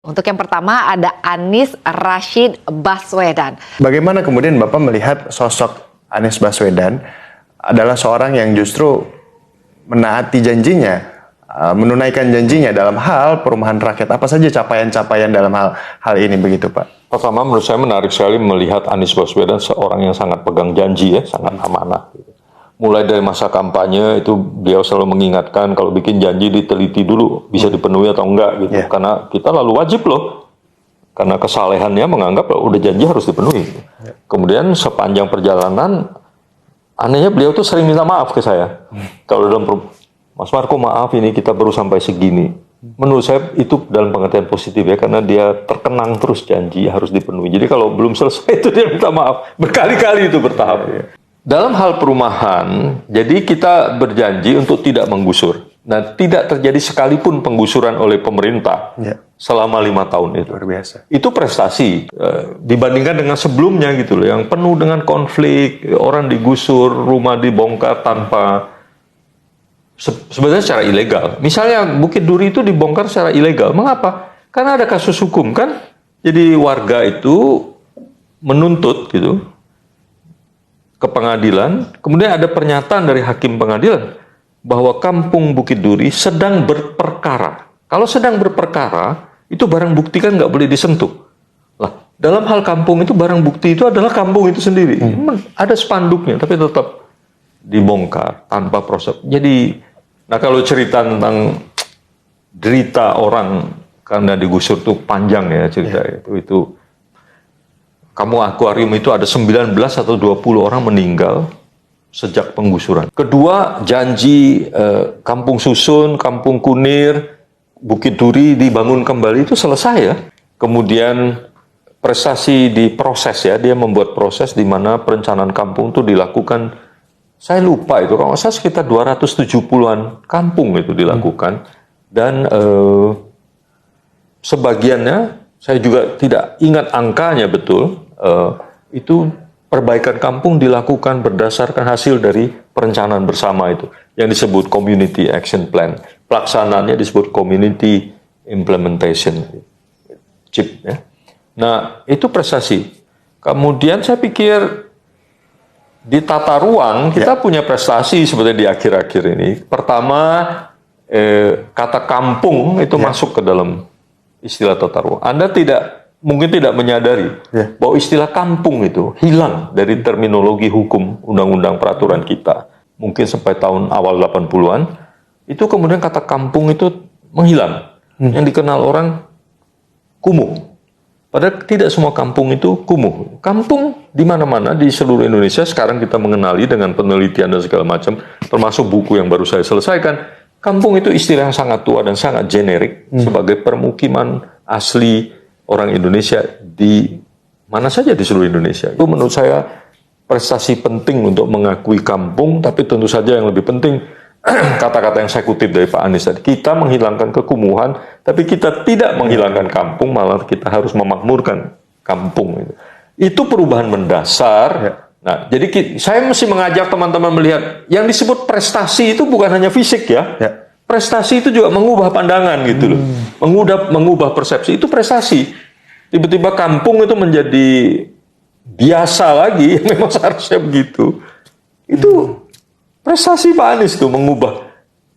Untuk yang pertama ada Anies Rashid Baswedan. Bagaimana kemudian Bapak melihat sosok Anies Baswedan adalah seorang yang justru menaati janjinya, menunaikan janjinya dalam hal perumahan rakyat. Apa saja capaian-capaian dalam hal ini begitu Pak? Pertama, menurut saya menarik sekali melihat Anies Baswedan seorang yang sangat pegang janji ya, sangat amanah. Mulai dari masa kampanye itu beliau selalu mengingatkan kalau bikin janji diteliti dulu bisa dipenuhi atau enggak gitu. Karena kita lalu wajib loh. Karena kesalehannya menganggap udah janji harus dipenuhi. Kemudian sepanjang perjalanan anehnya beliau tuh sering minta maaf ke saya. Kalau dalam Mas Marco maaf ini kita baru sampai segini. Menurut saya itu dalam pengertian positif ya, karena dia terkenang terus janji harus dipenuhi. Jadi kalau belum selesai itu dia minta maaf. Berkali-kali itu bertahap. Dalam hal perumahan, jadi kita berjanji untuk tidak menggusur. Nah, tidak terjadi sekalipun penggusuran oleh pemerintah selama 5 tahun itu. Luar biasa. Itu prestasi dibandingkan dengan sebelumnya gitu loh, yang penuh dengan konflik, orang digusur, rumah dibongkar tanpa sebenarnya secara ilegal. Misalnya Bukit Duri itu dibongkar secara ilegal. Mengapa? Karena ada kasus hukum kan. Jadi warga itu menuntut gitu ke pengadilan, kemudian ada pernyataan dari hakim pengadilan bahwa kampung Bukit Duri sedang berperkara. Kalau sedang berperkara, itu barang bukti kan nggak boleh disentuh. Lah, dalam hal kampung itu barang bukti itu adalah kampung itu sendiri. Ada spanduknya, tapi tetap dibongkar tanpa proses. Jadi, nah kalau cerita tentang derita orang karena digusur tuh panjang ya cerita itu. Kampung akuarium itu ada 19 atau 20 orang meninggal sejak penggusuran. Kedua, janji Kampung Susun, Kampung Kunir, Bukit Duri dibangun kembali itu selesai ya. Kemudian prestasi di proses ya, dia membuat proses di mana perencanaan kampung itu dilakukan. Saya lupa itu, kalau saya sekitar 270-an kampung itu dilakukan. Dan sebagiannya, saya juga tidak ingat angkanya betul, itu perbaikan kampung dilakukan berdasarkan hasil dari perencanaan bersama itu yang disebut Community Action Plan. Pelaksanaannya disebut Community Implementation CIP ya. Nah, itu prestasi. Kemudian saya pikir di tata ruang kita punya prestasi sebenarnya di akhir-akhir ini. Pertama, kata kampung itu masuk ke dalam istilah tata ruang. Anda mungkin tidak menyadari bahwa istilah kampung itu hilang dari terminologi hukum undang-undang peraturan kita. Mungkin sampai tahun awal 80-an, itu kemudian kata kampung itu menghilang. Yang dikenal orang kumuh. Padahal tidak semua kampung itu kumuh. Kampung di mana-mana di seluruh Indonesia sekarang kita mengenali dengan penelitian dan segala macam, termasuk buku yang baru saya selesaikan. Kampung itu istilah yang sangat tua dan sangat generik sebagai permukiman asli orang Indonesia di mana saja di seluruh Indonesia. Itu menurut saya prestasi penting untuk mengakui kampung, tapi tentu saja yang lebih penting kata-kata yang saya kutip dari Pak Anies tadi, kita menghilangkan kekumuhan, tapi kita tidak menghilangkan kampung, malah kita harus memakmurkan kampung. Itu perubahan mendasar. Nah, jadi saya mesti mengajak teman-teman melihat yang disebut prestasi itu bukan hanya fisik ya. Prestasi itu juga mengubah pandangan gitu loh. Mengubah persepsi itu prestasi. Tiba-tiba kampung itu menjadi biasa lagi, memang seharusnya begitu. Itu prestasi Pak Anies tuh mengubah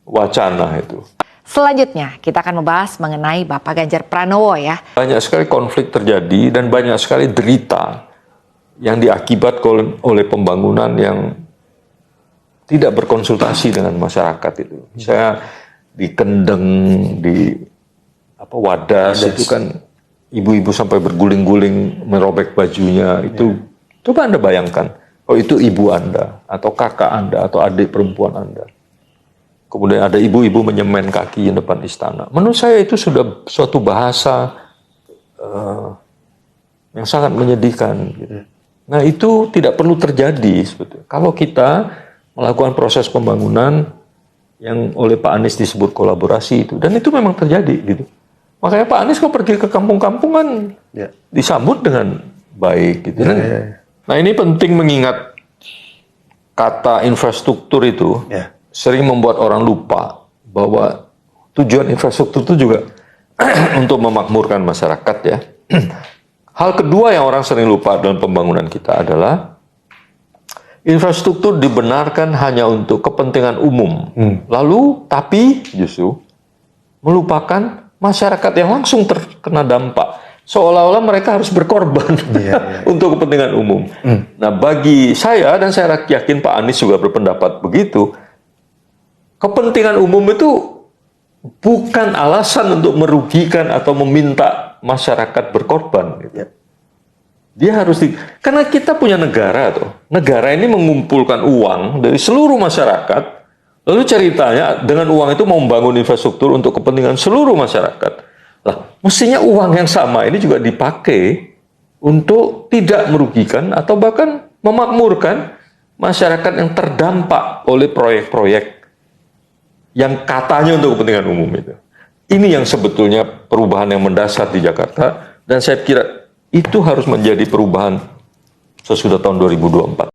wacana itu. Selanjutnya kita akan membahas mengenai Bapak Ganjar Pranowo ya. Banyak sekali konflik terjadi dan banyak sekali derita yang diakibatkan oleh pembangunan yang tidak berkonsultasi dengan masyarakat itu. Saya di Kendeng, di Wadas itu kan ibu-ibu sampai berguling-guling merobek bajunya itu. Coba Anda bayangkan, oh itu ibu Anda atau kakak Anda atau adik perempuan Anda. Kemudian ada ibu-ibu menyemen kaki di depan istana. Menurut saya itu sudah suatu bahasa yang sangat menyedihkan. Gitu. Nah itu tidak perlu terjadi sebetulnya. Kalau kita melakukan proses pembangunan yang oleh Pak Anies disebut kolaborasi itu, dan itu memang terjadi gitu. Makanya Pak Anies kok pergi ke kampung-kampung kan disambut dengan baik gitu. Nah ini penting mengingat kata infrastruktur itu sering membuat orang lupa bahwa tujuan infrastruktur itu juga untuk memakmurkan masyarakat ya. Hal kedua yang orang sering lupa dalam pembangunan kita adalah infrastruktur dibenarkan hanya untuk kepentingan umum. Lalu tapi justru melupakan masyarakat yang langsung terkena dampak. Seolah-olah mereka harus berkorban untuk kepentingan umum. Nah, bagi saya dan saya yakin Pak Anies juga berpendapat begitu, kepentingan umum itu bukan alasan untuk merugikan atau meminta masyarakat berkorban. Gitu. Dia harus karena kita punya negara tuh. Negara ini mengumpulkan uang dari seluruh masyarakat. Lalu ceritanya dengan uang itu mau membangun infrastruktur untuk kepentingan seluruh masyarakat. Lah, mestinya uang yang sama ini juga dipakai untuk tidak merugikan atau bahkan memakmurkan masyarakat yang terdampak oleh proyek-proyek yang katanya untuk kepentingan umum itu. Ini yang sebetulnya perubahan yang mendasar di Jakarta dan saya kira itu harus menjadi perubahan sesudah tahun 2024.